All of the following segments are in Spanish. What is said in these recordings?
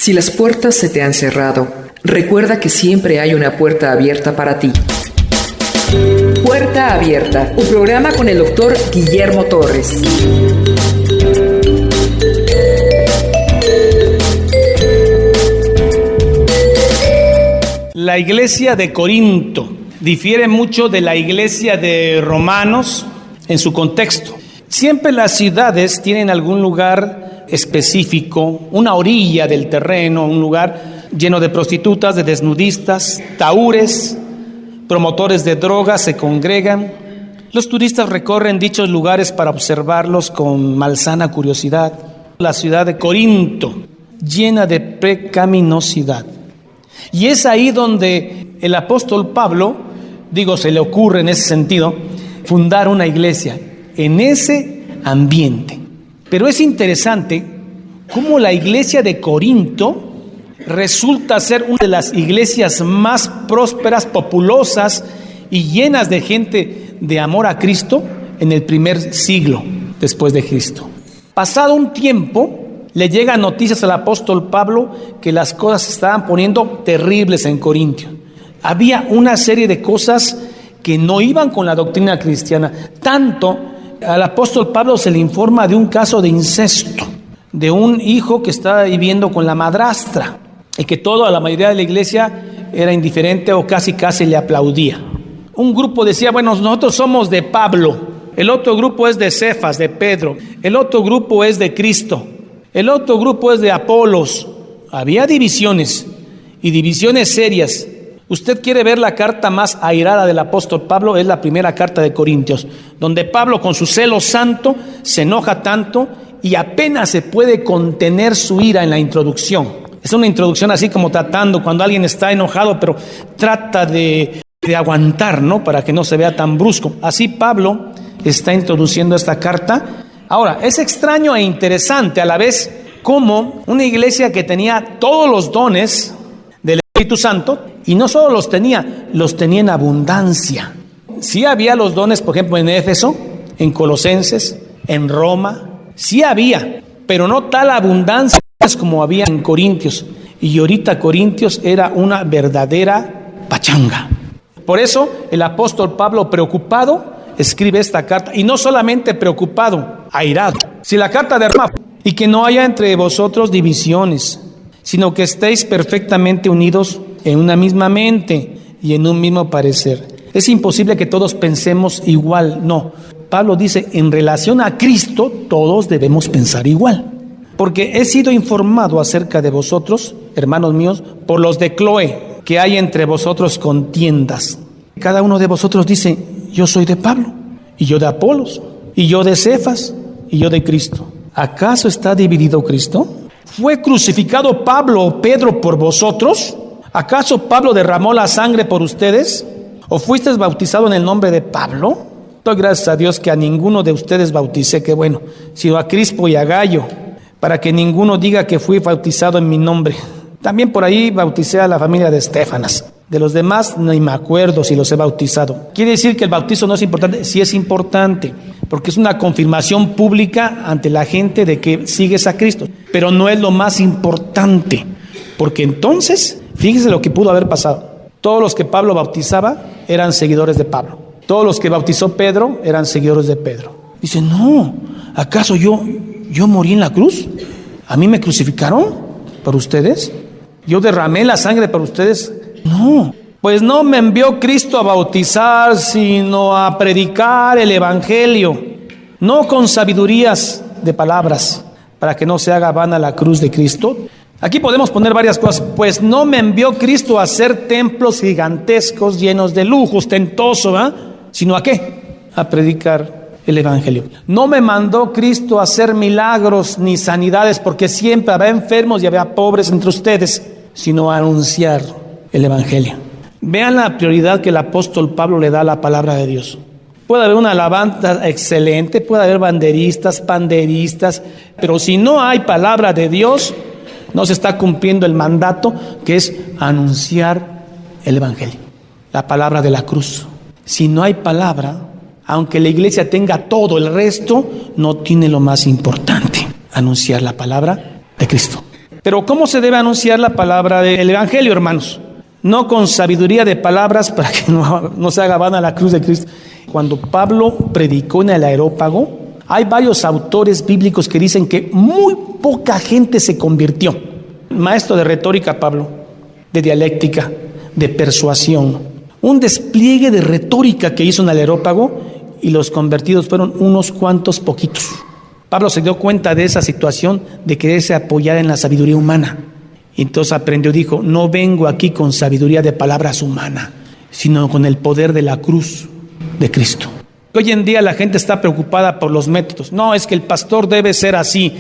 Si las puertas se te han cerrado, recuerda que siempre hay una puerta abierta para ti. Puerta Abierta, un programa con el doctor Guillermo Torres. La iglesia de Corinto difiere mucho de la iglesia de Romanos en su contexto. Siempre las ciudades tienen algún lugar específico, una orilla del terreno, un lugar lleno de prostitutas, de desnudistas, tahúres, promotores de drogas se congregan. Los turistas recorren dichos lugares para observarlos con malsana curiosidad. La ciudad de Corinto, llena de pecaminosidad. Y es ahí donde el apóstol Pablo, se le ocurre en ese sentido, fundar una iglesia, en ese ambiente. Pero es interesante cómo la iglesia de Corinto resulta ser una de las iglesias más prósperas, populosas y llenas de gente de amor a Cristo en el primer siglo después de Cristo. Pasado un tiempo, le llegan noticias al apóstol Pablo que las cosas se estaban poniendo terribles en Corintio. Había una serie de cosas que no iban con la doctrina cristiana. Tanto al apóstol Pablo se le informa de un caso de incesto, de un hijo que estaba viviendo con la madrastra, y que a la mayoría de la iglesia era indiferente o casi le aplaudía. Un grupo decía, nosotros somos de Pablo, el otro grupo es de Cefas, de Pedro, el otro grupo es de Cristo, el otro grupo es de Apolos. Había divisiones, y divisiones serias. Usted quiere ver la carta más airada del apóstol Pablo, es la primera carta de Corintios, donde Pablo con su celo santo se enoja tanto y apenas se puede contener su ira en la introducción. Es una introducción así como tratando cuando alguien está enojado, pero trata de aguantar, ¿no? Para que no se vea tan brusco. Así Pablo está introduciendo esta carta. Ahora, es extraño e interesante a la vez cómo una iglesia que tenía todos los dones del Espíritu Santo, y no solo los tenía en abundancia. Sí había los dones, por ejemplo, en Éfeso, en Colosenses, en Roma, sí había, pero no tal abundancia como había en Corintios. Y ahorita Corintios era una verdadera pachanga. Por eso el apóstol Pablo, preocupado, escribe esta carta, y no solamente preocupado, airado. Si la carta de Roma, y que no haya entre vosotros divisiones, sino que estéis perfectamente unidos en una misma mente y en un mismo parecer. Es imposible que todos pensemos igual, no. Pablo dice, en relación a Cristo, todos debemos pensar igual. Porque he sido informado acerca de vosotros, hermanos míos, por los de Cloé, que hay entre vosotros contiendas. Cada uno de vosotros dice, yo soy de Pablo, y yo de Apolos, y yo de Cefas, y yo de Cristo. ¿Acaso está dividido Cristo? ¿Fue crucificado Pablo o Pedro por vosotros? ¿Acaso Pablo derramó la sangre por ustedes? ¿O fuisteis bautizado en el nombre de Pablo? Doy gracias a Dios que a ninguno de ustedes bauticé, que bueno, sino a Crispo y a Gayo, para que ninguno diga que fui bautizado en mi nombre. También por ahí bauticé a la familia de Estéfanas. De los demás ni me acuerdo si los he bautizado. ¿Quiere decir que el bautizo no es importante? Sí es importante, porque es una confirmación pública ante la gente de que sigues a Cristo. Pero no es lo más importante, porque entonces, fíjese lo que pudo haber pasado. Todos los que Pablo bautizaba eran seguidores de Pablo. Todos los que bautizó Pedro eran seguidores de Pedro. Dice, no, ¿acaso yo morí en la cruz? ¿A mí me crucificaron por ustedes? ¿Yo derramé la sangre por ustedes? No, pues no me envió Cristo a bautizar, sino a predicar el evangelio, no con sabidurías de palabras, para que no se haga vana la cruz de Cristo. Aquí podemos poner varias cosas. Pues no me envió Cristo a hacer templos gigantescos llenos de lujo, ostentoso, sino ¿a qué? A predicar el evangelio. No me mandó Cristo a hacer milagros ni sanidades, porque siempre había enfermos y había pobres entre ustedes, sino a anunciar el evangelio. Vean la prioridad que el apóstol Pablo le da a la palabra de Dios. Puede haber una alabanza excelente, puede haber banderistas, panderistas, pero si no hay palabra de Dios, no se está cumpliendo el mandato, que es anunciar el evangelio, la palabra de la cruz. Si no hay palabra, aunque la iglesia tenga todo el resto, no tiene lo más importante, anunciar la palabra de Cristo. Pero ¿cómo se debe anunciar la palabra del Evangelio, hermanos? No con sabiduría de palabras para que no se haga vana la cruz de Cristo. Cuando Pablo predicó en el Areópago, hay varios autores bíblicos que dicen que muy poca gente se convirtió. Maestro de retórica, Pablo, de dialéctica, de persuasión. Un despliegue de retórica que hizo en el Areópago y los convertidos fueron unos cuantos poquitos. Pablo se dio cuenta de esa situación de quererse apoyar en la sabiduría humana. Y entonces aprendió, dijo, no vengo aquí con sabiduría de palabras humanas, sino con el poder de la cruz de Cristo. Hoy en día la gente está preocupada por los métodos. No, es que el pastor debe ser así.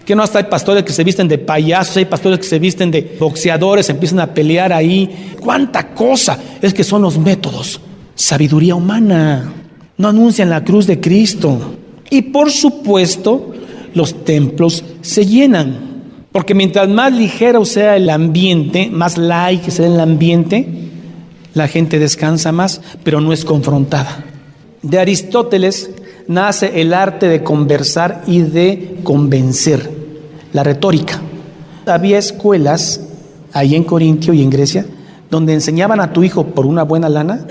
Que no hasta hay pastores que se visten de payasos, hay pastores que se visten de boxeadores, empiezan a pelear ahí. ¡Cuánta cosa! Es que son los métodos. Sabiduría humana. No anuncian la cruz de Cristo. Y por supuesto, los templos se llenan. Porque mientras más ligero sea el ambiente, más light sea el ambiente, la gente descansa más, pero no es confrontada. De Aristóteles nace el arte de conversar y de convencer, la retórica. Había escuelas ahí en Corintio y en Grecia donde enseñaban a tu hijo por una buena lana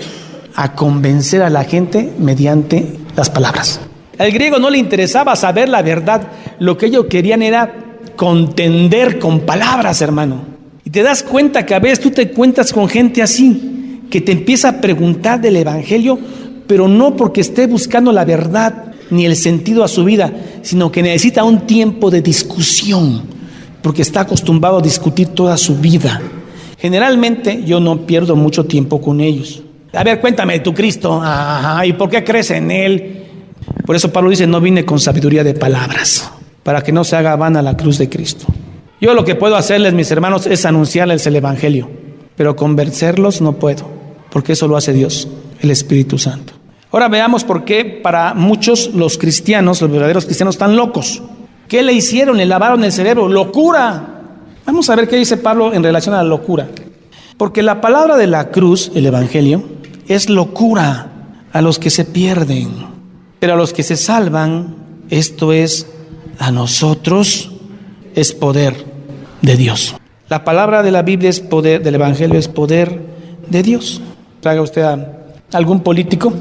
a convencer a la gente mediante las palabras. Al griego no le interesaba saber la verdad, lo que ellos querían era contender con palabras, hermano. Y te das cuenta que a veces tú te encuentras con gente así, que te empieza a preguntar del Evangelio, pero no porque esté buscando la verdad ni el sentido a su vida, sino que necesita un tiempo de discusión, porque está acostumbrado a discutir toda su vida. Generalmente yo no pierdo mucho tiempo con ellos. A ver, cuéntame de tu Cristo. Ajá, ¿y por qué crees en Él? Por eso Pablo dice, no vine con sabiduría de palabras, para que no se haga vana la cruz de Cristo. Yo lo que puedo hacerles, mis hermanos, es anunciarles el Evangelio, pero convencerlos no puedo, porque eso lo hace Dios, el Espíritu Santo. Ahora veamos por qué para muchos los cristianos, los verdaderos cristianos, están locos. ¿Qué le hicieron? Le lavaron el cerebro. ¡Locura! Vamos a ver qué dice Pablo en relación a la locura. Porque la palabra de la cruz, el Evangelio, es locura a los que se pierden, pero a los que se salvan, esto es, a nosotros, es poder de Dios. La palabra de la Biblia es poder, del Evangelio es poder de Dios. Traiga usted a algún político,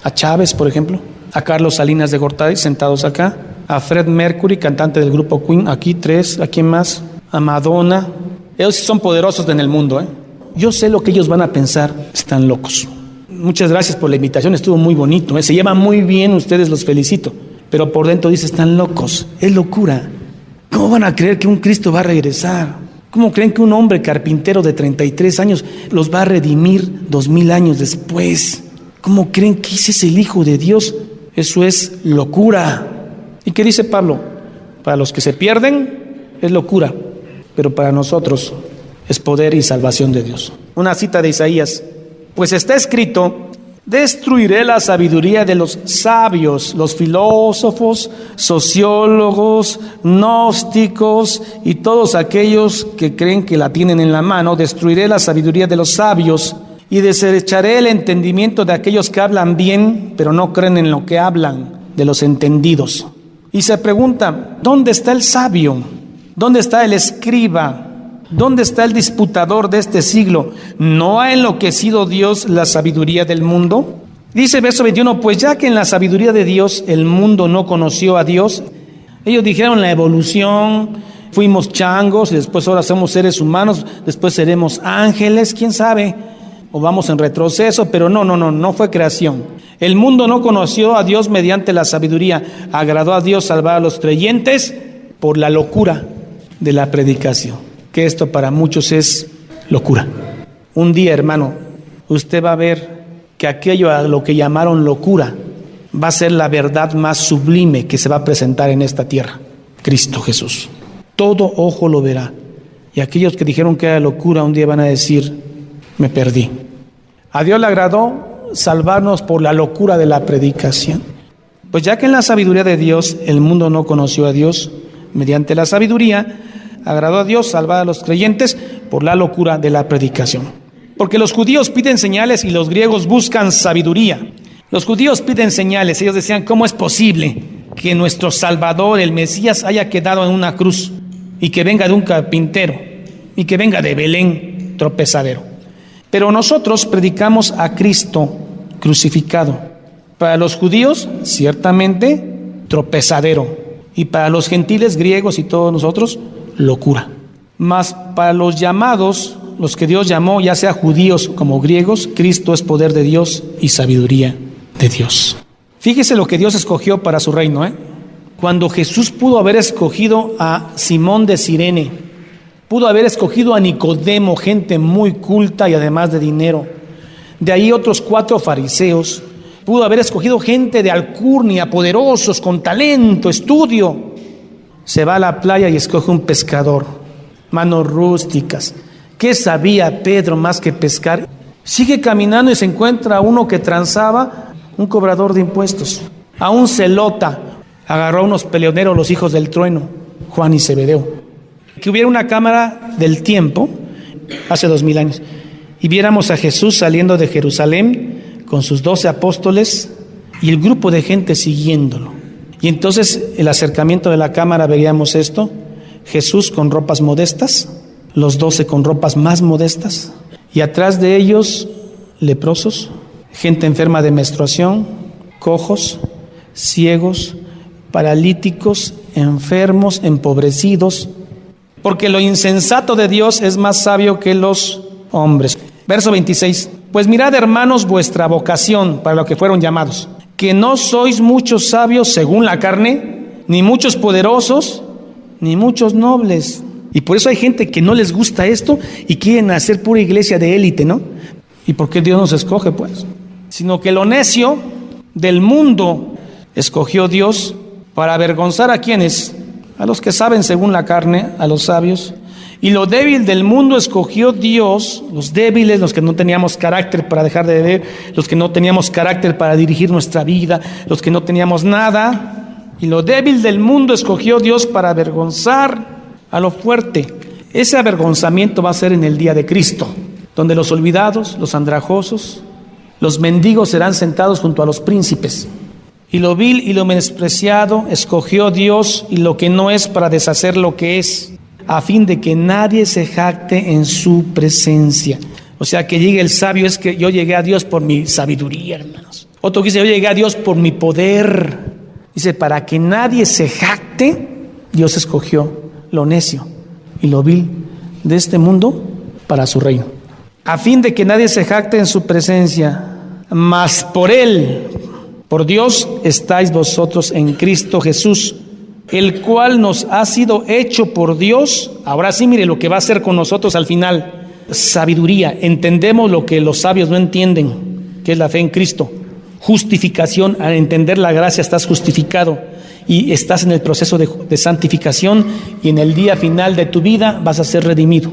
a Chávez, por ejemplo, a Carlos Salinas de Gortari, sentados acá, a Fred Mercury, cantante del grupo Queen, aquí tres, ¿a quién más? A Madonna. Ellos son poderosos en el mundo, Yo sé lo que ellos van a pensar, están locos. Muchas gracias por la invitación, estuvo muy bonito, Se llevan muy bien, ustedes los felicito. Pero por dentro dice, están locos, es locura. ¿Cómo van a creer que un Cristo va a regresar? ¿Cómo creen que un hombre carpintero de 33 años los va a redimir 2000 años después? ¿Cómo creen que ese es el Hijo de Dios? Eso es locura. ¿Y qué dice Pablo? Para los que se pierden es locura, pero para nosotros es poder y salvación de Dios. Una cita de Isaías, pues está escrito, destruiré la sabiduría de los sabios, los filósofos, sociólogos, gnósticos y todos aquellos que creen que la tienen en la mano. Destruiré la sabiduría de los sabios y desecharé el entendimiento de aquellos que hablan bien, pero no creen en lo que hablan, de los entendidos. Y se pregunta, ¿dónde está el sabio? ¿Dónde está el escriba? ¿Dónde está el disputador de este siglo? ¿No ha enloquecido Dios la sabiduría del mundo? Dice verso 21, pues ya que en la sabiduría de Dios el mundo no conoció a Dios, ellos dijeron la evolución, fuimos changos y después ahora somos seres humanos, después seremos ángeles, quién sabe, o vamos en retroceso, pero no fue creación. El mundo no conoció a Dios mediante la sabiduría, agradó a Dios salvar a los creyentes por la locura de la predicación. Que esto para muchos es locura. Un día, hermano, usted va a ver que aquello a lo que llamaron locura va a ser la verdad más sublime que se va a presentar en esta tierra, Cristo Jesús. Todo ojo lo verá. Y aquellos que dijeron que era locura un día van a decir, me perdí. A Dios le agradó salvarnos por la locura de la predicación. Pues ya que en la sabiduría de Dios el mundo no conoció a Dios, mediante la sabiduría agradó a Dios salvar a los creyentes por la locura de la predicación. Porque los judíos piden señales y los griegos buscan sabiduría. Los judíos piden señales. Ellos decían, ¿cómo es posible que nuestro Salvador, el Mesías, haya quedado en una cruz? y que venga de un carpintero, y que venga de Belén, tropezadero. Pero nosotros predicamos a Cristo crucificado. Para los judíos, ciertamente, tropezadero. Y para los gentiles, griegos y todos nosotros, locura. Mas para los llamados, los que Dios llamó, ya sea judíos como griegos, Cristo es poder de Dios y sabiduría de Dios. Fíjese lo que Dios escogió para su reino, Cuando Jesús pudo haber escogido a Simón de Cirene, pudo haber escogido a Nicodemo, gente muy culta y además de dinero. De ahí otros 4 fariseos. Pudo haber escogido gente de alcurnia, poderosos, con talento, estudio. Se va a la playa y escoge un pescador, manos rústicas. ¿Qué sabía Pedro más que pescar? Sigue caminando y se encuentra a uno que transaba, un cobrador de impuestos, a un celota. Agarró a unos peleoneros, los hijos del trueno, Juan y Zebedeo. Que hubiera una cámara del tiempo, hace 2000 años, y viéramos a Jesús saliendo de Jerusalén con sus 12 apóstoles y el grupo de gente siguiéndolo. Y entonces el acercamiento de la cámara veríamos esto: Jesús con ropas modestas, los 12 con ropas más modestas, y atrás de ellos leprosos, gente enferma de menstruación, cojos, ciegos, paralíticos, enfermos, empobrecidos, porque lo insensato de Dios es más sabio que los hombres. Verso 26. Pues mirad, hermanos, vuestra vocación para lo que fueron llamados, que no sois muchos sabios según la carne, ni muchos poderosos, ni muchos nobles. Y por eso hay gente que no les gusta esto y quieren hacer pura iglesia de élite, ¿no? ¿Y por qué Dios nos escoge, pues? Sino que lo necio del mundo escogió Dios para avergonzar a quienes, a los que saben según la carne, a los sabios. Y lo débil del mundo escogió Dios, los débiles, los que no teníamos carácter para dejar de beber, los que no teníamos carácter para dirigir nuestra vida, los que no teníamos nada. Y lo débil del mundo escogió Dios para avergonzar a lo fuerte. Ese avergonzamiento va a ser en el día de Cristo, donde los olvidados, los andrajosos, los mendigos serán sentados junto a los príncipes. Y lo vil y lo menospreciado escogió Dios, y lo que no es, para deshacer lo que es, a fin de que nadie se jacte en su presencia. O sea, que llegue el sabio es que yo llegué a Dios por mi sabiduría, hermanos. Otro dice, yo llegué a Dios por mi poder. Dice, para que nadie se jacte, Dios escogió lo necio y lo vil de este mundo para su reino. A fin de que nadie se jacte en su presencia, mas por Él, por Dios, estáis vosotros en Cristo Jesús, el cual nos ha sido hecho por Dios. Ahora sí, mire lo que va a hacer con nosotros al final. Sabiduría. Entendemos lo que los sabios no entienden, que es la fe en Cristo. Justificación. Al entender la gracia estás justificado y estás en el proceso de santificación, y en el día final de tu vida vas a ser redimido.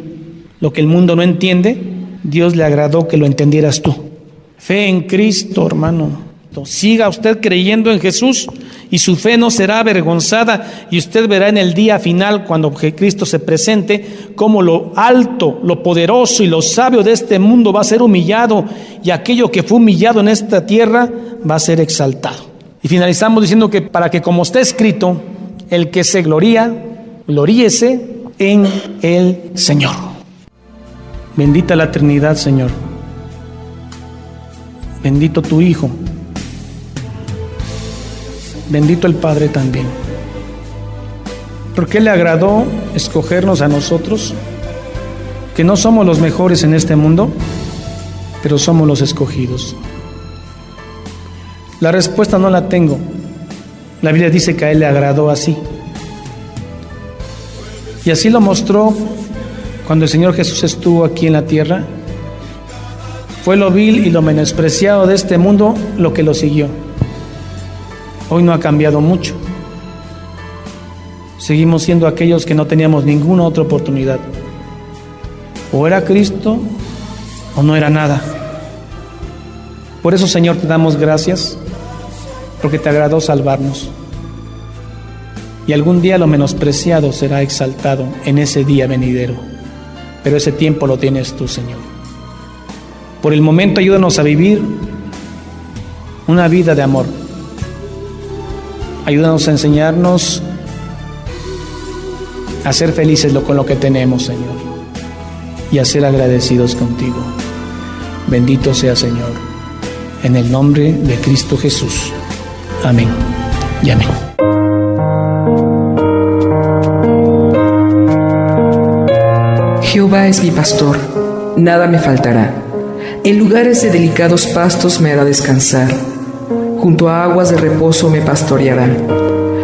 Lo que el mundo no entiende, Dios le agradó que lo entendieras tú. Fe en Cristo, hermano. Siga usted creyendo en Jesús y su fe no será avergonzada, y usted verá en el día final, cuando Cristo se presente, cómo lo alto, lo poderoso y lo sabio de este mundo va a ser humillado, y aquello que fue humillado en esta tierra va a ser exaltado. Y finalizamos diciendo que para que, como está escrito, el que se gloría, gloríese en el Señor. Bendita la Trinidad, Señor. Bendito tu Hijo. Bendito el Padre también. ¿Por qué le agradó escogernos a nosotros? Que no somos los mejores en este mundo, pero somos los escogidos. La respuesta no la tengo. La Biblia dice que a Él le agradó así. Y así lo mostró cuando el Señor Jesús estuvo aquí en la tierra. Fue lo vil y lo menospreciado de este mundo lo que lo siguió. Hoy no ha cambiado mucho. Seguimos siendo aquellos que no teníamos ninguna otra oportunidad. O era Cristo o no era nada. Por eso, Señor, te damos gracias, porque te agradó salvarnos. Y algún día lo menospreciado será exaltado en ese día venidero. Pero ese tiempo lo tienes tú, Señor. Por el momento, ayúdanos a vivir una vida de amor. Ayúdanos a enseñarnos a ser felices con lo que tenemos, Señor, y a ser agradecidos contigo. Bendito sea, Señor, en el nombre de Cristo Jesús. Amén y amén. Jehová es mi pastor, nada me faltará. En lugares de delicados pastos me hará descansar. Junto a aguas de reposo me pastoreará.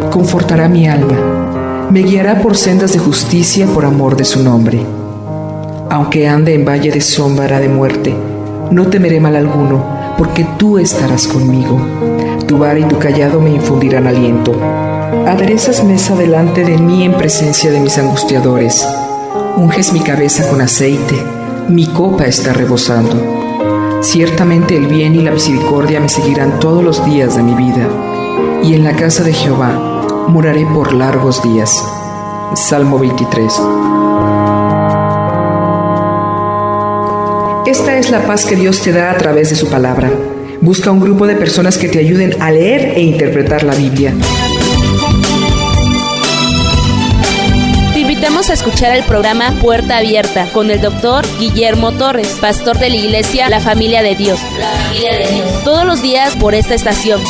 Confortará mi alma. Me guiará por sendas de justicia por amor de su nombre. Aunque ande en valle de sombra de muerte, no temeré mal alguno, porque tú estarás conmigo. Tu vara y tu cayado me infundirán aliento. Aderezas mesa delante de mí en presencia de mis angustiadores. Unges mi cabeza con aceite, mi copa está rebosando. Ciertamente el bien y la misericordia me seguirán todos los días de mi vida, y en la casa de Jehová moraré por largos días. Salmo 23. Esta es la paz que Dios te da a través de su palabra. Busca un grupo de personas que te ayuden a leer e interpretar la Biblia. Te invitamos a escuchar el programa Puerta Abierta con el Dr. Guillermo Torres, pastor de la iglesia La Familia de Dios. Todos los días por esta estación.